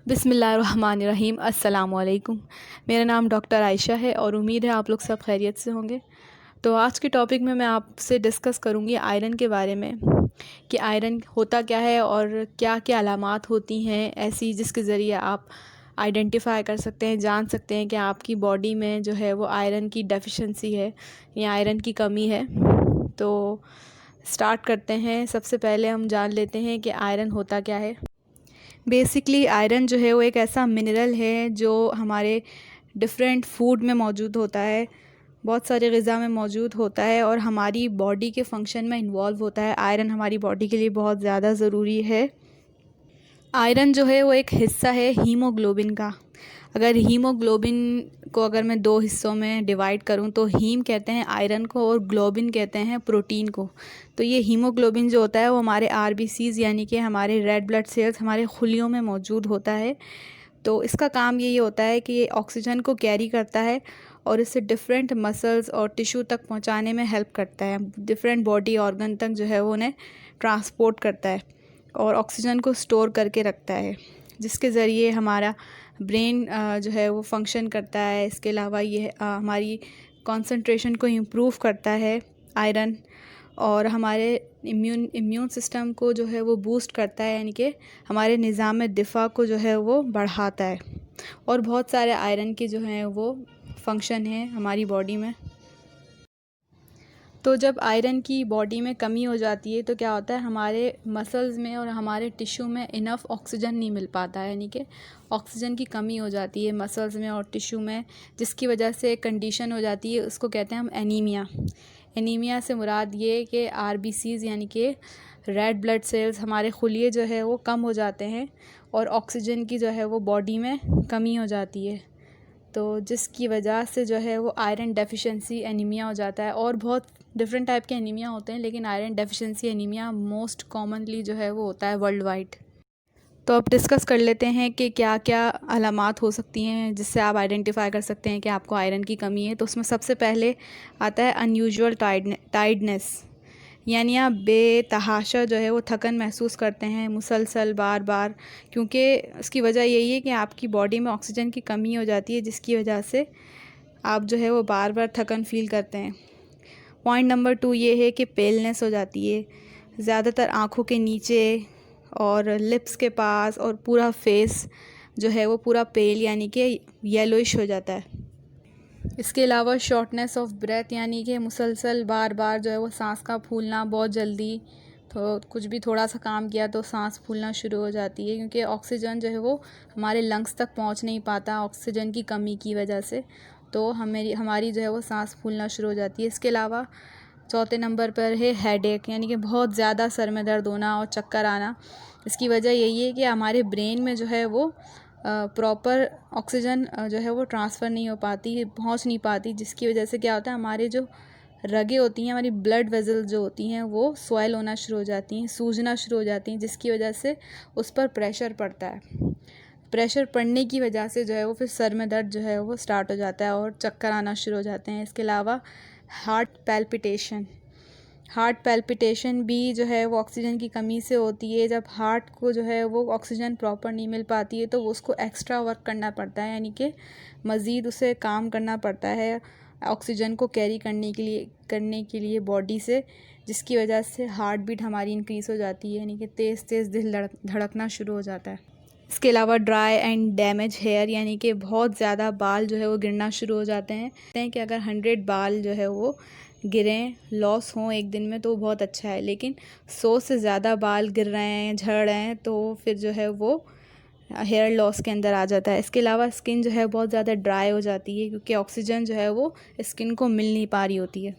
बिस्मिल्लाहिर्रहमानिर्रहीम। अस्सलामुअलैकुम। मेरा नाम डॉक्टर आयशा है और उम्मीद है आप लोग सब खैरियत से होंगे। तो आज के टॉपिक में मैं आपसे डिस्कस करूँगी आयरन के बारे में कि आयरन होता क्या है और क्या क्या अलामात होती हैं ऐसी जिसके ज़रिए आप आइडेंटिफ़ाई कर सकते हैं, जान सकते हैं कि आपकी बॉडी में जो है वो आयरन की डेफिशिएंसी है या आयरन की कमी है। तो स्टार्ट करते हैं। सबसे पहले हम जान लेते हैं कि आयरन होता क्या है। बेसिकली आयरन जो है वो एक ऐसा मिनरल है जो हमारे डिफरेंट फूड में मौजूद होता है, बहुत सारे ग़िज़ा में मौजूद होता है और हमारी बॉडी के फंक्शन में इन्वॉल्व होता है। आयरन हमारी बॉडी के लिए बहुत ज़्यादा ज़रूरी है। आयरन जो है वो एक हिस्सा है हीमोग्लोबिन का। अगर अगर मैं दो हिस्सों में डिवाइड करूं तो हीम कहते हैं आयरन को और ग्लोबिन कहते हैं प्रोटीन को। तो ये हीमोग्लोबिन जो होता है वो हमारे आरबीसीज़ यानी कि हमारे रेड ब्लड सेल्स, हमारे खुलियों में मौजूद होता है। तो इसका काम यही होता है कि ये ऑक्सीजन को कैरी करता है और इसे डिफरेंट मसल्स और टिश्यू तक पहुंचाने में हेल्प करता है। डिफरेंट बॉडी ऑर्गन तक जो है वो उन्हें ट्रांसपोर्ट करता है और ऑक्सीजन को स्टोर करके रखता है, जिसके ज़रिए हमारा ब्रेन जो है वो फंक्शन करता है। इसके अलावा ये हमारी कंसंट्रेशन को इम्प्रूव करता है आयरन, और हमारे इम्यून सिस्टम को जो है वो बूस्ट करता है, यानी कि हमारे निज़ाम दिफ़ा को जो है वो बढ़ाता है। और बहुत सारे आयरन के जो हैं वो फंक्शन हैं हमारी बॉडी में। तो जब आयरन की बॉडी में कमी हो जाती है तो क्या होता है, हमारे मसल्स में और हमारे टिश्यू में इनफ ऑक्सीजन नहीं मिल पाता है, यानी कि ऑक्सीजन की कमी हो जाती है मसल्स में और टिश्यू में, जिसकी वजह से एक कंडीशन हो जाती है, उसको कहते हैं हम एनीमिया। एनीमिया से मुराद ये कि आरबीसीज़ यानी कि रेड ब्लड सेल्स, हमारे खुलिये जो है वो कम हो जाते हैं और ऑक्सीजन की जो है वो बॉडी में कमी हो जाती है। तो जिसकी वजह से जो है वो आयरन डेफिशिएंसी एनीमिया हो जाता है। और बहुत डिफरेंट टाइप के एनीमिया होते हैं, लेकिन iron deficiency anaemia most commonly जो है वो होता है वर्ल्ड वाइड। तो अब डिस्कस कर लेते हैं कि क्या क्या अलामात हो सकती हैं जिससे आप आइडेंटिफाई कर सकते हैं कि आपको आयरन की कमी है। तो उसमें सबसे पहले आता है अनयूजुअल टाइडनेस, यानी आप बेतहाशा जो है वो थकन महसूस करते हैं मुसलसल बार बार, क्योंकि इसकी वजह यही है कि आपकी बॉडी में ऑक्सीजन की कमी हो जाती है, जिसकी वजह से आप जो है वो बार बार थकन फ़ील करते हैं। पॉइंट नंबर 2 ये है कि पेलनेस हो जाती है, ज़्यादातर आँखों के नीचे और लिप्स के पास, और पूरा फेस जो है वो पूरा पेल यानी कि येलोइश हो जाता है। इसके अलावा शॉर्टनेस ऑफ ब्रेथ, यानी कि मुसलसल बार बार जो है वो सांस का फूलना, बहुत जल्दी तो कुछ भी थोड़ा सा काम किया तो सांस फूलना शुरू हो जाती है, क्योंकि ऑक्सीजन जो है वो हमारे लंग्स तक पहुंच नहीं पाता ऑक्सीजन की कमी की वजह से। तो हमारी जो है वो सांस फूलना शुरू हो जाती है। इसके अलावा चौथे नंबर पर है हेडेक, यानी कि बहुत ज़्यादा सर में दर्द होना और चक्कर आना। इसकी वजह यही है कि हमारे ब्रेन में जो है वो प्रॉपर ऑक्सीजन जो है वो ट्रांसफ़र नहीं हो पाती, पहुंच नहीं पाती, जिसकी वजह से क्या होता है, हमारे जो रगें होती हैं, हमारी ब्लड वेसल जो होती हैं वो स्वेल होना शुरू हो जाती हैं, सूजना शुरू हो जाती हैं, जिसकी वजह से उस पर प्रेशर पड़ता है। प्रेशर पड़ने की वजह से जो है वो फिर सर में दर्द जो है वो स्टार्ट हो जाता है और चक्कर आना शुरू हो जाते हैं। इसके अलावा हार्ट पैल्पिटेशन भी जो है वो ऑक्सीजन की कमी से होती है। जब हार्ट को जो है वो ऑक्सीजन प्रॉपर नहीं मिल पाती है तो उसको एक्स्ट्रा वर्क करना पड़ता है, यानी कि मज़ीद उसे काम करना पड़ता है ऑक्सीजन को कैरी करने के लिए बॉडी से, जिसकी वजह से हार्ट बीट हमारी इंक्रीज़ हो जाती है, यानी कि तेज़ तेज़ दिल धड़कना शुरू हो जाता है। इसके अलावा ड्राई एंड डैमेज हेयर, यानी कि बहुत ज़्यादा बाल जो है वो गिरना शुरू हो जाते हैं कि अगर 100 बाल जो है वो गिरें, लॉस हों एक दिन में तो बहुत अच्छा है, लेकिन 100 से ज़्यादा बाल गिर रहे हैं, झड़ रहे हैं, तो फिर जो है वो हेयर लॉस के अंदर आ जाता है। इसके अलावा स्किन जो है बहुत ज़्यादा ड्राई हो जाती है, क्योंकि ऑक्सीजन जो है वो स्किन को मिल नहीं पा रही होती है।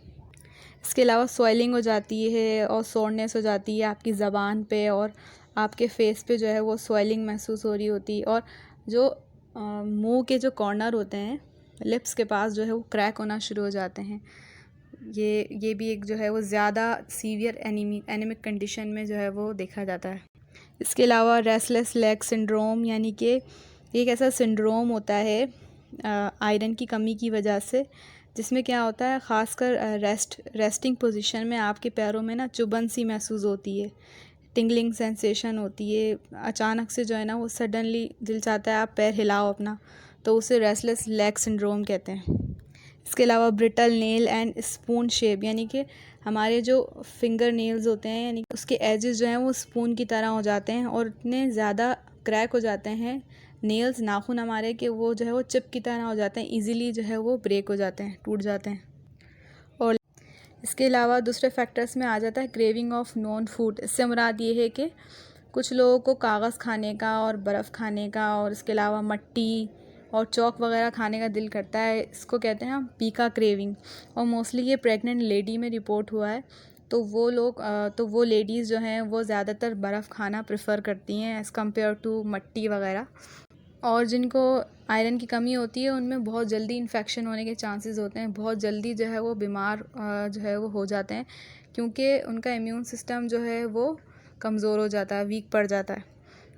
इसके अलावा स्वेलिंग हो जाती है और सोरनेस हो जाती है आपकी ज़बान पे, और आपके फेस पे जो है वो स्वेलिंग महसूस हो रही होती है, और जो मुंह के जो कॉर्नर होते हैं लिप्स के पास जो है वो क्रैक होना शुरू हो जाते हैं। ये भी एक जो है वो ज़्यादा सीवियर एनीमिक कंडीशन में जो है वो देखा जाता है। इसके अलावा रेस्टलेस लेग सिंड्रोम, यानी कि एक ऐसा सिंड्रोम होता है आयरन की कमी की वजह से, जिसमें क्या होता है, ख़ासकर रेस्टिंग पोजीशन में आपके पैरों में ना चुभन सी महसूस होती है, टिंगलिंग सेंसेशन होती है, अचानक से जो है ना वो सडनली दिल चाहता है आप पैर हिलाओ अपना, तो उसे रेस्टलेस लेग सिंड्रोम कहते हैं। इसके अलावा brittle nail and spoon shape, यानी कि हमारे जो फिंगर नेल्स होते हैं यानी उसके एजेस जो हैं वो स्पून की तरह हो जाते हैं और इतने ज़्यादा क्रैक हो जाते हैं नेल्स, नाखून हमारे, कि वो जो है वो चिप की तरह हो जाते हैं, इजीली जो है वो ब्रेक हो जाते हैं, टूट जाते हैं। और इसके अलावा दूसरे फैक्टर्स में आ जाता है क्रेविंग ऑफ नॉन फूड। इससे मुराद ये है कि कुछ लोगों को कागज़ खाने का और बर्फ़ खाने का और इसके अलावा मट्टी और चौक वगैरह खाने का दिल करता है, इसको कहते हैं हम पीका क्रेविंग। और मोस्टली ये प्रेग्नेंट लेडी में रिपोर्ट हुआ है। तो वो लेडीज़ जो हैं वो ज़्यादातर बर्फ़ खाना प्रेफर करती हैं एज़ कम्पेयर टू मट्टी वगैरह। और जिनको आयरन की कमी होती है उनमें बहुत जल्दी इन्फेक्शन होने के चांसेस होते हैं, बहुत जल्दी जो है वो बीमार जो है वो हो जाते हैं, क्योंकि उनका इम्यून सिस्टम जो है वो कमज़ोर हो जाता है, वीक पड़ जाता है।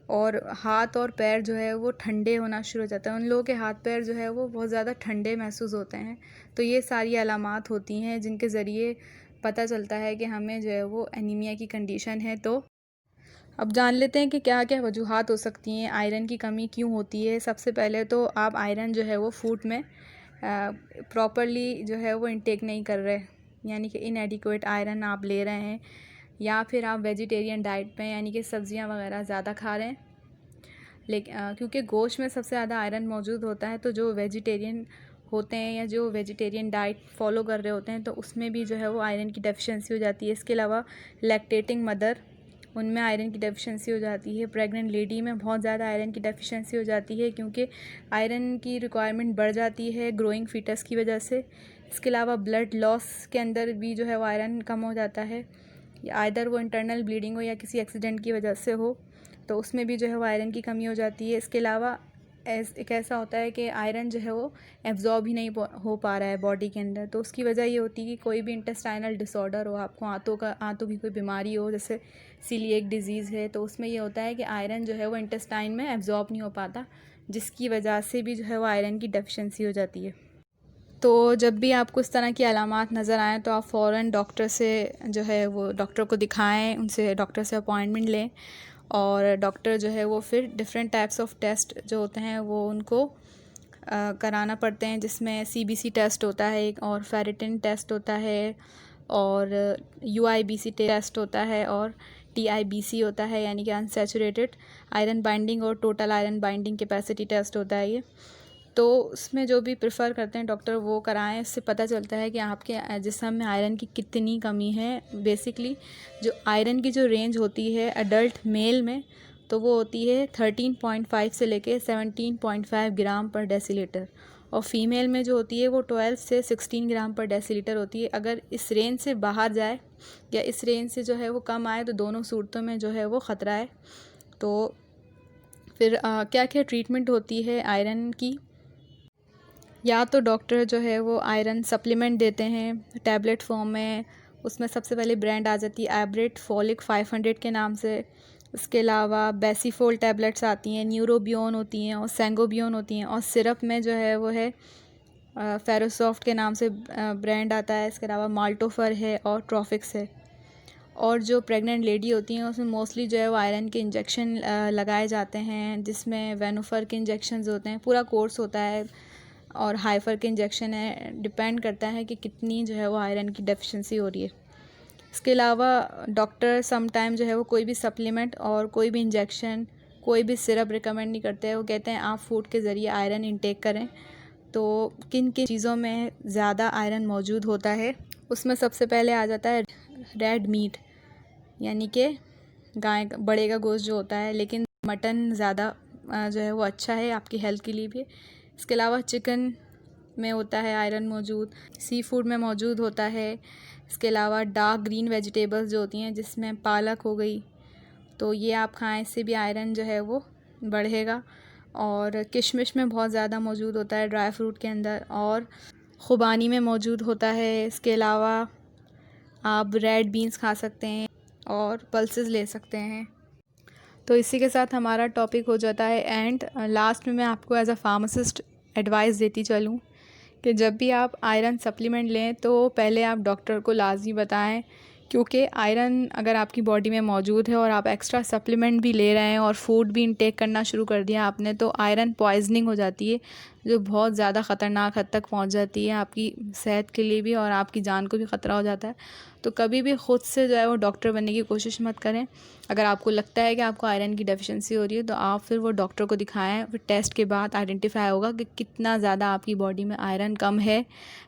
और हाथ और पैर जो है वो ठंडे होना शुरू हो जाता है, उन लोगों के हाथ पैर जो है वो बहुत ज़्यादा ठंडे महसूस होते हैं। तो ये सारी अलामात होती हैं जिनके ज़रिए पता चलता है कि हमें जो है वो एनीमिया की कंडीशन है। तो अब जान लेते हैं कि क्या क्या वजूहात हो सकती हैं, आयरन की कमी क्यों होती है। सबसे पहले तो आप आयरन जो है वो फूड में प्रॉपरली जो है वो इंटेक नहीं कर रहे, यानी कि इनएडिक्वेट आयरन आप ले रहे हैं, या फिर आप वेजिटेरियन डाइट पे यानी कि सब्ज़ियाँ वगैरह ज़्यादा खा रहे हैं। लेकिन क्योंकि गोश्त में सबसे ज़्यादा आयरन मौजूद होता है, तो जो वेजिटेरियन होते हैं या जो वेजिटेरियन डाइट फॉलो कर रहे होते हैं तो उसमें भी जो है वो आयरन की डेफिशिएंसी हो जाती है। इसके अलावा लैक्टेटिंग मदर, उनमें आयरन की डेफिशिएंसी हो जाती है। प्रेग्नेंट लेडी में बहुत ज़्यादा आयरन की डेफिशिएंसी हो जाती है, क्योंकि आयरन की रिक्वायरमेंट बढ़ जाती है ग्रोइंग फीटस की वजह से। इसके अलावा ब्लड लॉस के अंदर भी जो है वो आयरन कम हो जाता है, आइदर वो इंटरनल ब्लीडिंग हो या किसी एक्सीडेंट की वजह से हो, तो उसमें भी जो है वो आयरन की कमी हो जाती है। इसके अलावा एक ऐसा होता है कि आयरन जो है वो एब्जॉर्ब ही नहीं हो पा रहा है बॉडी के अंदर, तो उसकी वजह ये होती है कि कोई भी इंटेस्टाइनल डिसऑर्डर हो, आपको आंतों की कोई बीमारी हो, जैसे सीलिएक डिजीज़ है, तो उसमें ये होता है कि आयरन जो है वो इंटेस्टाइन में एब्जॉर्ब नहीं हो पाता, जिसकी वजह से भी जो है वो आयरन की डेफिशिएंसी हो जाती है। तो जब भी आपको इस तरह की अलामात नज़र आएँ तो आप फ़ौरन डॉक्टर से जो है वो डॉक्टर को दिखाएं, उनसे डॉक्टर से अपॉइंटमेंट लें, और डॉक्टर जो है वो फिर डिफरेंट टाइप्स ऑफ टेस्ट जो होते हैं वो उनको कराना पड़ते हैं, जिसमें सीबीसी टेस्ट होता है एक, और फेरिटिन टेस्ट होता है, और यूआईबीसी टेस्ट होता है, और टीआईबीसी होता है, यानी कि अनसैचुरेटेड आयरन बाइंडिंग और total iron binding capacity test होता है ये। तो उसमें जो भी प्रेफर करते हैं डॉक्टर वो कराएं, इससे पता चलता है कि आपके जिस्म में आयरन की कितनी कमी है। बेसिकली जो आयरन की जो रेंज होती है अडल्ट मेल में, तो वो होती है 13.5 से लेके 17.5 ग्राम पर डेसीलीटर, और फीमेल में जो होती है वो 12 से 16 ग्राम पर डेसीलीटर होती है। अगर इस रेंज से बाहर जाए या इस रेंज से जो है वो कम आए तो दोनों सूरतों में जो है वो ख़तरा है। तो फिर क्या क्या ट्रीटमेंट होती है आयरन की, या तो डॉक्टर जो है वो आयरन सप्लीमेंट देते हैं टैबलेट फॉर्म में, उसमें सबसे पहले ब्रांड आ जाती है एब्रेट फॉलिक 500 के नाम से। इसके अलावा बेसीफोल टैबलेट्स आती हैं, न्यूरोबियोन होती हैं और सेंगोबियोन होती हैं, और सिरप में जो है वो है फेरोसॉफ्ट के नाम से ब्रांड आता है। इसके अलावा माल्टोफर है और ट्रॉफिक्स है। और जो प्रेग्नेंट लेडी होती हैं उसमें मोस्टली जो है वो आयरन के इंजेक्शन लगाए जाते हैं, जिसमें वेनोफर के इंजेक्शंस होते हैं, पूरा कोर्स होता है, और हाइफर के इंजेक्शन है। डिपेंड करता है कि कितनी जो है वो आयरन की डेफिशिएंसी हो रही है। इसके अलावा डॉक्टर सम टाइम जो है वो कोई भी सप्लीमेंट और कोई भी इंजेक्शन, कोई भी सिरप रिकमेंड नहीं करते हैं। वो कहते हैं आप फूड के ज़रिए आयरन इंटेक करें। तो किन किन चीज़ों में ज़्यादा आयरन मौजूद होता है, उसमें सबसे पहले आ जाता है रेड मीट, यानी कि गाय बड़े का गोश्त जो होता है, लेकिन मटन ज़्यादा जो है वो अच्छा है आपकी हेल्थ के लिए भी। इसके अलावा चिकन में होता है आयरन मौजूद, सी फूड में मौजूद होता है। इसके अलावा डार्क ग्रीन वेजिटेबल्स जो होती हैं, जिसमें पालक हो गई, तो ये आप खाएं, इससे भी आयरन जो है वो बढ़ेगा। और किशमिश में बहुत ज़्यादा मौजूद होता है ड्राई फ्रूट के अंदर, और खुबानी में मौजूद होता है। इसके अलावा आप रेड बीन्स खा सकते हैं और पल्सेस ले सकते हैं। तो इसी के साथ हमारा टॉपिक हो जाता है एंड। लास्ट में मैं आपको एज अ फार्मासिस्ट एडवाइस देती चलूँ कि जब भी आप आयरन सप्लीमेंट लें तो पहले आप डॉक्टर को लाजमी बताएं क्योंकि आयरन अगर आपकी बॉडी में मौजूद है और आप एक्स्ट्रा सप्लीमेंट भी ले रहे हैं और फूड भी इनटेक करना शुरू कर दिया आपने, तो आयरन पॉइजनिंग हो जाती है, जो बहुत ज़्यादा ख़तरनाक हद तक पहुंच जाती है आपकी सेहत के लिए भी, और आपकी जान को भी ख़तरा हो जाता है। तो कभी भी ख़ुद से जो है वो डॉक्टर बनने की कोशिश मत करें। अगर आपको लगता है कि आपको आयरन की डेफिशिएंसी हो रही है तो आप फिर वो डॉक्टर को दिखाएं। फिर टेस्ट के बाद आइडेंटिफाई होगा कि कितना ज़्यादा आपकी बॉडी में आयरन कम है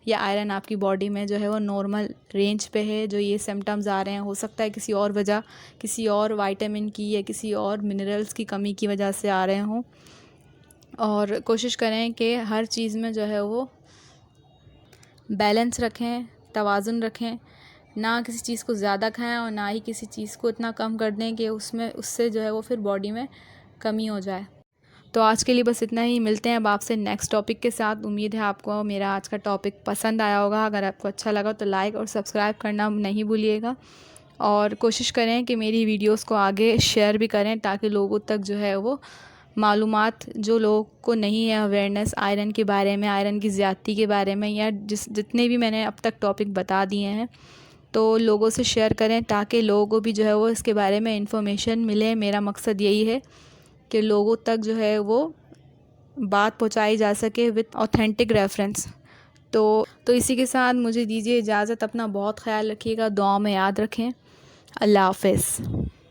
या आयरन आपकी बॉडी में जो है वो नॉर्मल रेंज पे है। जो ये सिम्टम्स आ रहे हैं, हो सकता है किसी और वजह, किसी और विटामिन की या किसी और मिनरल्स की कमी की वजह से आ रहे हों। और कोशिश करें कि हर चीज़ में जो है वो बैलेंस रखें, तवाज़ुन रखें, ना किसी चीज़ को ज़्यादा खाएं और ना ही किसी चीज़ को इतना कम कर दें कि उससे जो है वो फिर बॉडी में कमी हो जाए। तो आज के लिए बस इतना ही। मिलते हैं अब आपसे नेक्स्ट टॉपिक के साथ। उम्मीद है आपको मेरा आज का टॉपिक पसंद आया होगा। अगर आपको अच्छा लगा तो लाइक और सब्सक्राइब करना नहीं भूलिएगा, और कोशिश करें कि मेरी वीडियोस को आगे शेयर भी करें ताकि लोगों तक जो है वो मालूमात, जो लोगों को नहीं है अवेयरनेस आयरन के बारे में, आयरन की ज़्यादती के बारे में, या जितने भी मैंने अब तक टॉपिक बता दिए हैं, तो लोगों से शेयर करें ताकि लोगों को भी जो है वो इसके बारे में इंफॉर्मेशन मिले। मेरा मकसद यही है कि लोगों तक जो है वो बात पहुंचाई जा सके विद ऑथेंटिक रेफरेंस। तो इसी के साथ मुझे दीजिए इजाज़त। अपना बहुत ख्याल रखिएगा, दुआ में याद रखें। अल्लाह हाफ़िज़।